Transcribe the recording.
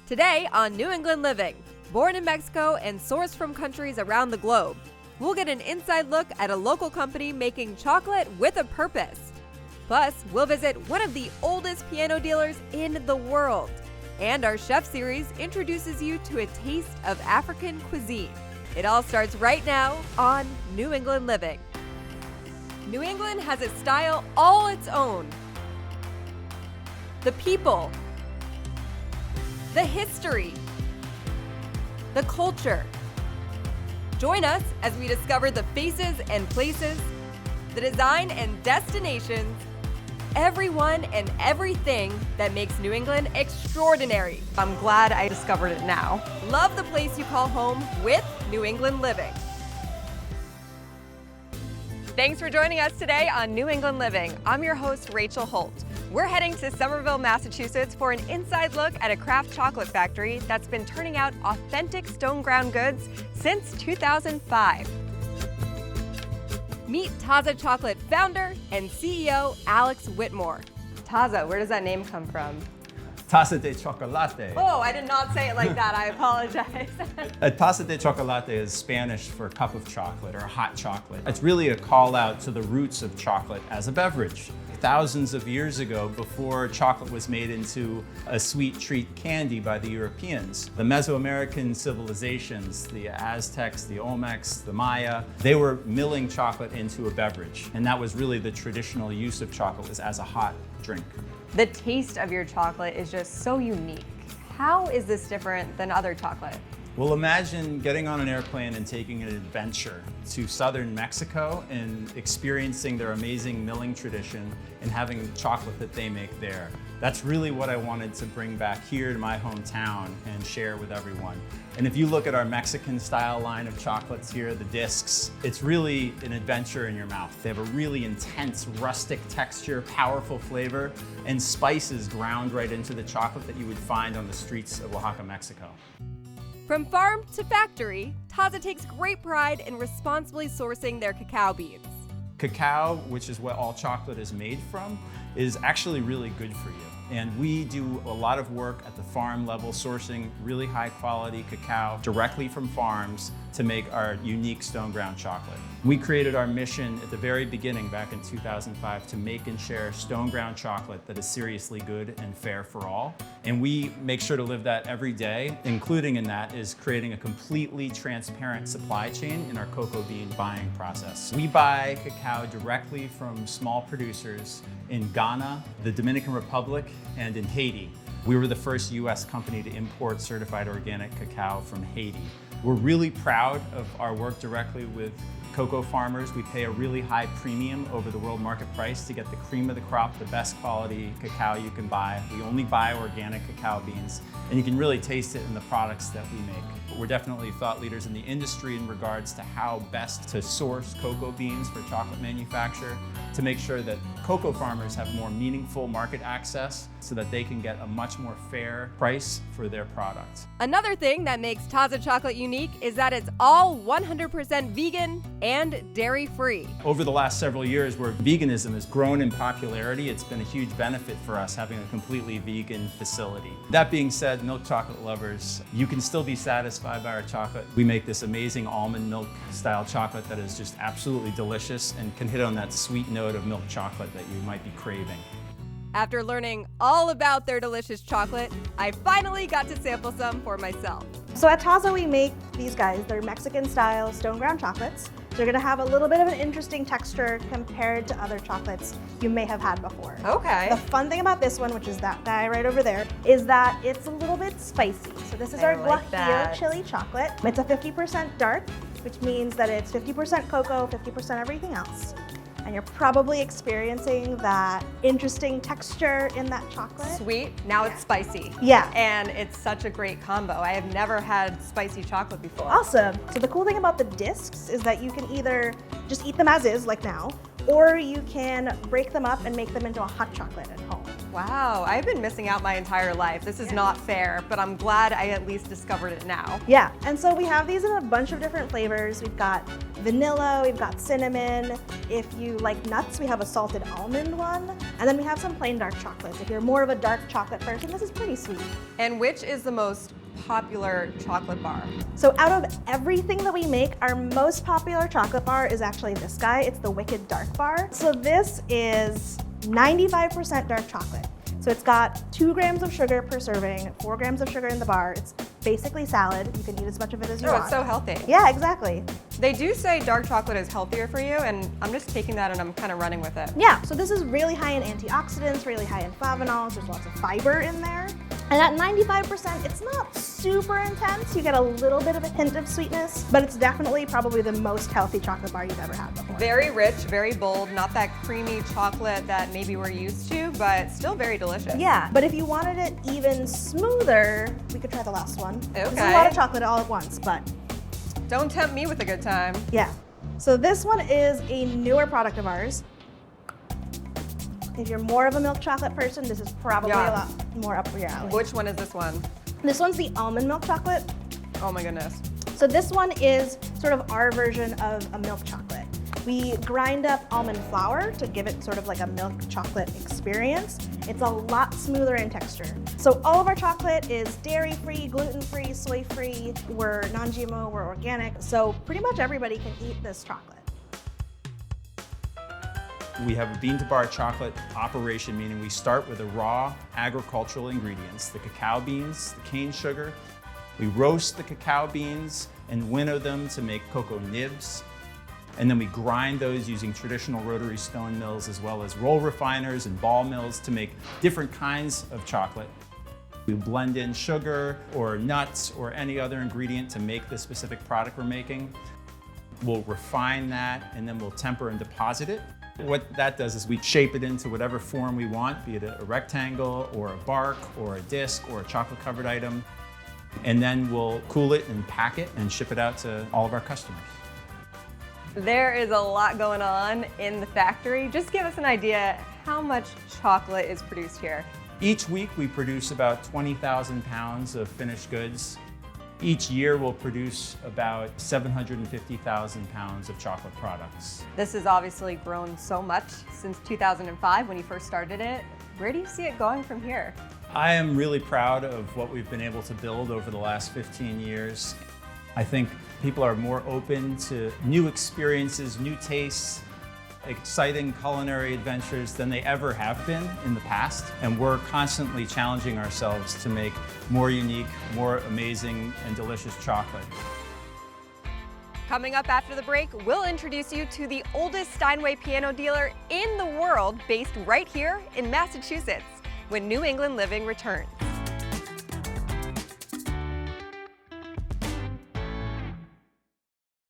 Today on New England Living, born in Mexico and sourced from countries around the globe, we'll get an inside look at a local company making chocolate with a purpose. Plus, we'll visit one of the oldest piano dealers in the world. And our chef series introduces you to a taste of African cuisine. It all starts right now on New England Living. New England has a style all its own. The people, the history, the culture. Join us as we discover the faces and places, the design and destinations, everyone and everything that makes New England extraordinary. I'm glad I discovered it now. Love the place you call home with New England Living. Thanks for joining us today on New England Living. I'm your host, Rachel Holt. We're heading to Somerville, Massachusetts for an inside look at a craft chocolate factory that's been turning out authentic stone ground goods since 2005. Meet Taza Chocolate founder and CEO Alex Whitmore. Taza, where does that name come from? Taza de chocolate. Oh, I did not say it like that. I apologize. A taza de chocolate is Spanish for cup of chocolate or hot chocolate. It's really a call out to the roots of chocolate as a beverage. Thousands of years ago, before chocolate was made into a sweet treat candy by the Europeans, the Mesoamerican civilizations, the Aztecs, the Olmecs, the Maya, they were milling chocolate into a beverage. And that was really the traditional use of chocolate, was as a hot drink. The taste of your chocolate is just so unique. How is this different than other chocolate? Well, imagine getting on an airplane and taking an adventure to southern Mexico and experiencing their amazing milling tradition and having chocolate that they make there. That's really what I wanted to bring back here to my hometown and share with everyone. And if you look at our Mexican style line of chocolates here, the discs, it's really an adventure in your mouth. They have a really intense rustic texture, powerful flavor, and spices ground right into the chocolate that you would find on the streets of Oaxaca, Mexico. From farm to factory, Taza takes great pride in responsibly sourcing their cacao beans. Cacao, which is what all chocolate is made from, is actually really good for you. And we do a lot of work at the farm level, sourcing really high quality cacao directly from farms to make our unique stone ground chocolate. We created our mission at the very beginning back in 2005 to make and share stone ground chocolate that is seriously good and fair for all. And we make sure to live that every day, including in that is creating a completely transparent supply chain in our cocoa bean buying process. We buy cacao directly from small producers in Ghana, the Dominican Republic, and in Haiti. We were the first US company to import certified organic cacao from Haiti. We're really proud of our work directly with cocoa farmers. We pay a really high premium over the world market price to get the cream of the crop, the best quality cacao you can buy. We only buy organic cacao beans, and you can really taste it in the products that we make. We're definitely thought leaders in the industry in regards to how best to source cocoa beans for chocolate manufacture to make sure that cocoa farmers have more meaningful market access so that they can get a much more fair price for their products. Another thing that makes Taza chocolate unique is that it's all 100% vegan and dairy-free. Over the last several years, where veganism has grown in popularity, it's been a huge benefit for us having a completely vegan facility. That being said, milk chocolate lovers, you can still be satisfied by our chocolate. We make this amazing almond milk style chocolate that is just absolutely delicious and can hit on that sweet note of milk chocolate that you might be craving. After learning all about their delicious chocolate, I finally got to sample some for myself. So at Taza we make these guys, they're Mexican style stone ground chocolates. They're gonna have a little bit of an interesting texture compared to other chocolates you may have had before. Okay. The fun thing about this one, which is that guy right over there, is that it's a little bit spicy. So this is our Guajillo chili chocolate. It's a 50% dark, which means that it's 50% cocoa, 50% everything else. And you're probably experiencing that interesting texture in that chocolate. Sweet, now it's spicy. Yeah. And it's such a great combo. I have never had spicy chocolate before. Awesome. So the cool thing about the discs is that you can either just eat them as is, like now, or you can break them up and make them into a hot chocolate at home. Wow, I've been missing out my entire life. This is not fair, but I'm glad I at least discovered it now. Yeah, and so we have these in a bunch of different flavors. We've got vanilla, we've got cinnamon. If you like nuts, we have a salted almond one. And then we have some plain dark chocolates. If you're more of a dark chocolate person, this is pretty sweet. And which is the most popular chocolate bar? So out of everything that we make, our most popular chocolate bar is actually this guy. It's the Wicked Dark Bar. So this is 95% dark chocolate. So it's got 2 grams of sugar per serving, 4 grams of sugar in the bar. It's basically salad. You can eat as much of it as you want. It's so healthy. Yeah, exactly. They do say dark chocolate is healthier for you, and I'm just taking that and I'm kind of running with it. Yeah, so this is really high in antioxidants, really high in flavonols. There's lots of fiber in there. And at 95%, it's not super intense. You get a little bit of a hint of sweetness, but it's definitely probably the most healthy chocolate bar you've ever had before. Very rich, very bold, not that creamy chocolate that maybe we're used to, but still very delicious. Yeah, but if you wanted it even smoother, we could try the last one. Okay. It's a lot of chocolate all at once, but don't tempt me with a good time. yeah. So this one is a newer product of ours. If you're more of a milk chocolate person, this is probably a lot more up your alley. Which one is this one? This one's the almond milk chocolate. Oh my goodness. So this one is sort of our version of a milk chocolate. We grind up almond flour to give it sort of like a milk chocolate experience. It's a lot smoother in texture. So all of our chocolate is dairy-free, gluten-free, soy-free. We're non-GMO, we're organic. So pretty much everybody can eat this chocolate. We have a bean-to-bar chocolate operation, meaning we start with the raw agricultural ingredients, the cacao beans, the cane sugar. We roast the cacao beans and winnow them to make cocoa nibs. And then we grind those using traditional rotary stone mills as well as roll refiners and ball mills to make different kinds of chocolate. We blend in sugar or nuts or any other ingredient to make the specific product we're making. We'll refine that and then we'll temper and deposit it. What that does is we shape it into whatever form we want, be it a rectangle or a bark or a disc or a chocolate covered item. And then we'll cool it and pack it and ship it out to all of our customers. There is a lot going on in the factory. Just give us an idea how much chocolate is produced here. Each week we produce about 20,000 pounds of finished goods. Each year we'll produce about 750,000 pounds of chocolate products. This has obviously grown so much since 2005 when you first started it. Where do you see it going from here? I am really proud of what we've been able to build over the last 15 years. I think people are more open to new experiences, new tastes, exciting culinary adventures than they ever have been in the past. And we're constantly challenging ourselves to make more unique, more amazing, and delicious chocolate. Coming up after the break, we'll introduce you to the oldest Steinway piano dealer in the world, based right here in Massachusetts, when New England Living returns.